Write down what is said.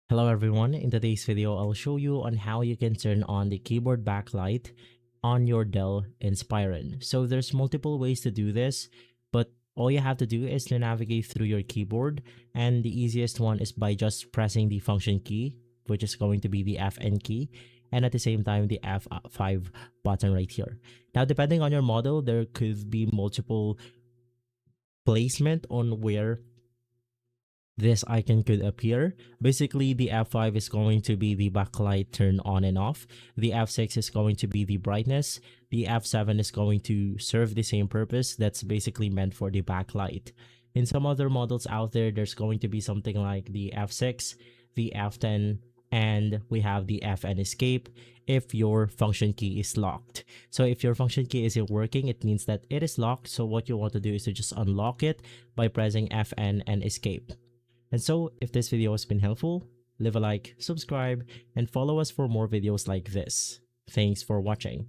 Hello everyone, in today's video I'll show you on how you can turn on the keyboard backlight on your Dell Inspiron. So there's multiple ways to do this, but all you have to do is to navigate through your keyboard, and the easiest one is by just pressing the function key, which is going to be the Fn key, and at the same time the F5 button right here. Now depending on your model, there could be multiple placement on where this icon could appear. Basically, the F5 is going to be the backlight turn on and off. The F6 is going to be the brightness. The F7 is going to serve the same purpose. That's basically meant for the backlight. In some other models out there, there's going to be something like the F6, the F10, and we have the Fn escape if your function key is locked. So if your function key isn't working, it means that it is locked. So what you want to do is to just unlock it by pressing Fn and escape. And so, if this video has been helpful, leave a like, subscribe, and follow us for more videos like this. Thanks for watching.